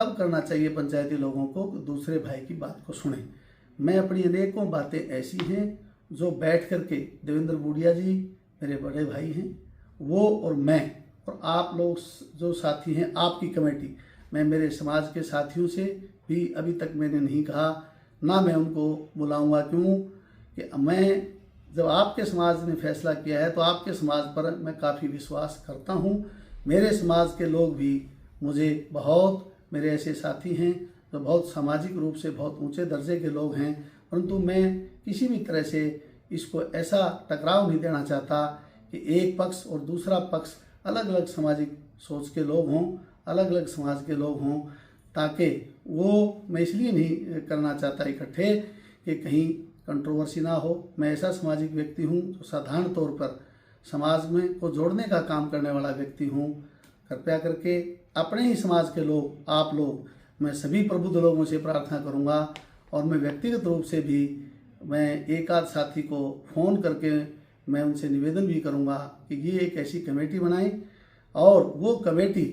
अब करना चाहिए पंचायती लोगों को दूसरे भाई की बात को सुने। मैं अपनी अनेकों बातें ऐसी हैं जो बैठ करके देवेंद्र बूडिया जी मेरे बड़े भाई हैं, वो और मैं और आप लोग जो साथी हैं आपकी कमेटी, मैं मेरे समाज के साथियों से भी अभी तक मैंने नहीं कहा, ना मैं उनको बुलाऊंगा। क्यों कि मैं जब आपके समाज ने फैसला किया है तो आपके समाज पर मैं काफ़ी विश्वास करता हूँ। मेरे समाज के लोग भी मुझे बहुत, मेरे ऐसे साथी हैं जो बहुत सामाजिक रूप से बहुत ऊंचे दर्जे के लोग हैं, परंतु मैं किसी भी तरह से इसको ऐसा टकराव नहीं देना चाहता कि एक पक्ष और दूसरा पक्ष अलग अलग सामाजिक सोच के लोग हों, अलग अलग समाज के लोग हों, ताकि वो मैं इसलिए नहीं करना चाहता इकट्ठे कि कहीं कंट्रोवर्सी ना हो। मैं ऐसा सामाजिक व्यक्ति हूँ जो साधारण तौर पर समाज में को जोड़ने का काम करने वाला व्यक्ति हूँ। कृपया करके अपने ही समाज के लोग, आप लोग, मैं सभी प्रबुद्ध लोगों से प्रार्थना करूँगा और मैं व्यक्तिगत रूप से भी मैं एक आध साथी को फ़ोन करके मैं उनसे निवेदन भी करूँगा कि ये एक ऐसी कमेटी बनाएं और वो कमेटी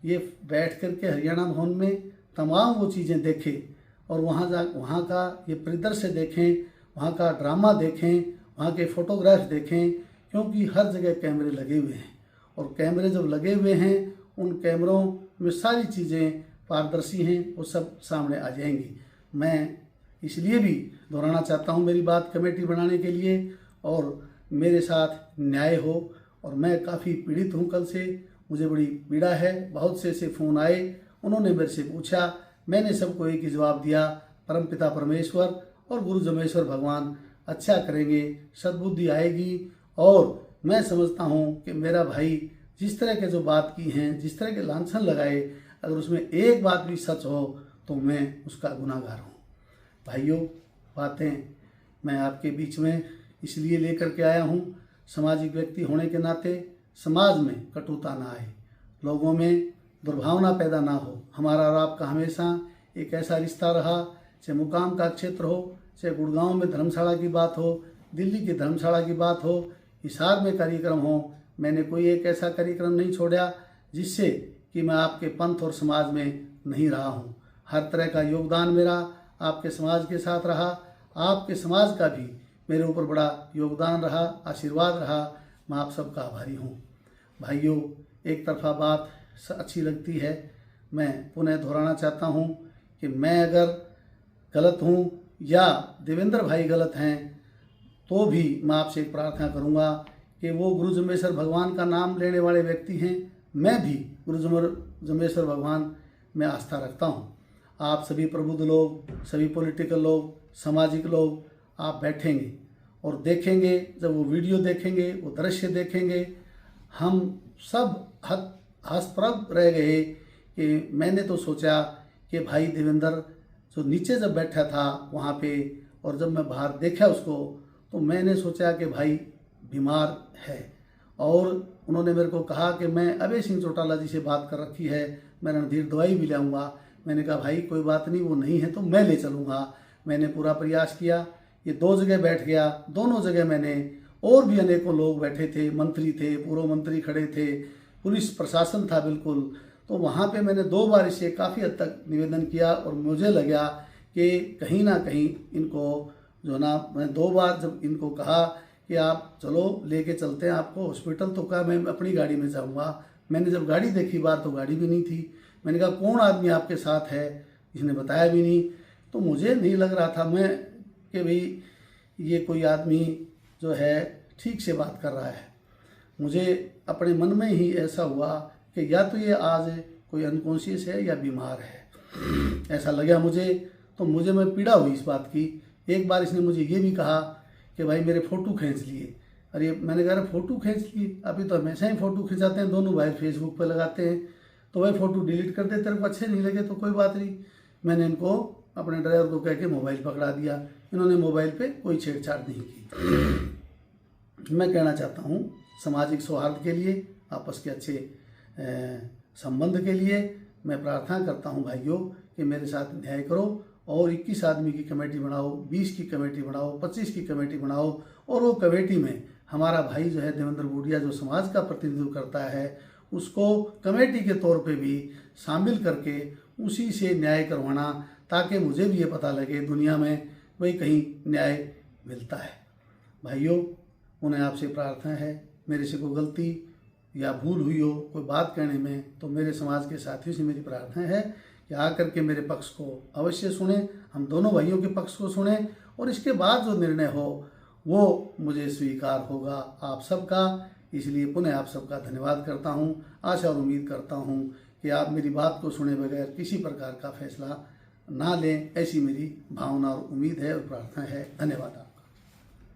ये बैठ करके हरियाणा भवन में तमाम वो चीज़ें देखें और वहाँ का ये परिदृश्य देखें, वहाँ का ड्रामा देखें, वहाँ के फोटोग्राफ देखें, क्योंकि हर जगह कैमरे लगे हुए हैं और कैमरे जब लगे हुए हैं उन कैमरों में सारी चीज़ें पारदर्शी हैं, वो सब सामने आ जाएंगी। मैं इसलिए भी दोहराना चाहता हूँ मेरी बात कमेटी बनाने के लिए, और मेरे साथ न्याय हो। और मैं काफ़ी पीड़ित हूँ, कल से मुझे बड़ी पीड़ा है। बहुत से ऐसे फ़ोन आए, उन्होंने मेरे से पूछा, मैंने सबको एक ही जवाब दिया, परमपिता परमेश्वर और गुरु जमेश्वर भगवान अच्छा करेंगे, सद्बुद्धि आएगी। और मैं समझता हूँ कि मेरा भाई जिस तरह के जो बात की हैं, जिस तरह के लांछन लगाए, अगर उसमें एक बात भी सच हो तो मैं उसका गुनाहगार हूँ। भाइयों, बातें मैं आपके बीच में इसलिए लेकर के आया हूँ, सामाजिक व्यक्ति होने के नाते समाज में कटुता ना आए, लोगों में दुर्भावना पैदा ना हो। हमारा और आपका हमेशा एक ऐसा रिश्ता रहा, चाहे मुकाम का क्षेत्र हो, चाहे गुड़गांव में धर्मशाला की बात हो, दिल्ली की धर्मशाला की बात हो, हिसार में कार्यक्रम हो, मैंने कोई एक ऐसा कार्यक्रम नहीं छोड़ा जिससे कि मैं आपके पंथ और समाज में नहीं रहा हूँ। हर तरह का योगदान मेरा आपके समाज के साथ रहा, आपके समाज का भी मेरे ऊपर बड़ा योगदान रहा, आशीर्वाद रहा। मैं आप सबका आभारी हूँ। भाइयों, एक तरफा बात अच्छी लगती है। मैं पुनः दोहराना चाहता हूँ कि मैं अगर गलत हूँ या देवेंद्र भाई गलत हैं तो भी मैं आपसे एक प्रार्थना करूँगा कि वो गुरु जमेश्वर भगवान का नाम लेने वाले व्यक्ति हैं, मैं भी गुरु जमेश्वर भगवान में आस्था रखता हूँ। आप सभी प्रबुद्ध लोग, सभी पॉलिटिकल लोग, सामाजिक लोग, आप बैठेंगे और देखेंगे, जब वो वीडियो देखेंगे, वो दृश्य देखेंगे, हम सब हतप्रभ रह गए कि मैंने तो सोचा कि भाई देवेंद्र जो नीचे जब बैठा था वहाँ पे, और जब मैं बाहर देखा उसको तो मैंने सोचा कि भाई बीमार है। और उन्होंने मेरे को कहा कि मैं अभय सिंह चौटाला जी से बात कर रखी है, मैं रणधीर दवाई भी लाऊंगा। मैंने कहा भाई कोई बात नहीं, वो नहीं है तो मैं ले चलूँगा। मैंने पूरा प्रयास किया, ये 2 जगह बैठ गया, दोनों जगह मैंने, और भी अनेकों लोग बैठे थे, मंत्री थे, पूर्व मंत्री खड़े थे, पुलिस प्रशासन था बिल्कुल। तो वहाँ पे मैंने 2 बार इसे काफ़ी हद तक निवेदन किया और मुझे लगा कि कहीं ना कहीं इनको जो ना, मैं 2 बार जब इनको कहा कि आप चलो लेके चलते हैं आपको हॉस्पिटल, तो कहा मैं अपनी गाड़ी में जाऊँगा। मैंने जब गाड़ी देखी बाहर तो गाड़ी भी नहीं थी। मैंने कहा कौन आदमी आपके साथ है, इसने बताया भी नहीं। तो मुझे नहीं लग रहा था मैं कि भाई ये कोई आदमी जो है ठीक से बात कर रहा है। मुझे अपने मन में ही ऐसा हुआ कि या तो ये आज कोई अनकॉन्शियस है या बीमार है, ऐसा लगा मुझे। तो मुझे मैं पीड़ा हुई इस बात की। एक बार इसने मुझे ये भी कहा कि भाई मेरे फ़ोटो खींच लिए। अरे मैंने कहा फ़ोटो खींच लिए, अभी तो हमेशा ही फ़ोटो खिंचाते हैं, दोनों भाई फेसबुक पर लगाते हैं, तो भाई फ़ोटो डिलीट कर दे, तेरे को अच्छे नहीं लगे तो कोई बात नहीं। मैंने इनको अपने ड्राइवर को कह के मोबाइल पकड़ा दिया। इन्होंने मोबाइल पे कोई छेड़छाड़ नहीं की। मैं कहना चाहता हूँ सामाजिक सौहार्द के लिए, आपस के अच्छे संबंध के लिए मैं प्रार्थना करता हूँ भाइयों कि मेरे साथ न्याय करो और 21 आदमी की कमेटी बनाओ, 20 की कमेटी बनाओ, 25 की कमेटी बनाओ, और वो कमेटी में हमारा भाई जो है देवेंद्र बूडिया जो समाज का प्रतिनिधित्व करता है उसको कमेटी के तौर पे भी शामिल करके उसी से न्याय करवाना, ताकि मुझे भी ये पता लगे दुनिया में भाई कहीं न्याय मिलता है। भाइयों, उन्हें आपसे प्रार्थना है, मेरे से कोई गलती या भूल हुई हो कोई बात कहने में, तो मेरे समाज के साथियों से मेरी प्रार्थना है कि आकर के मेरे पक्ष को अवश्य सुने, हम दोनों भाइयों के पक्ष को सुने, और इसके बाद जो निर्णय हो वो मुझे स्वीकार होगा आप सबका। इसलिए पुनः आप सबका धन्यवाद करता हूं। आशा और उम्मीद करता हूं कि आप मेरी बात को सुने बगैर किसी प्रकार का फैसला ना लें, ऐसी मेरी भावना और उम्मीद है और प्रार्थना है। धन्यवाद।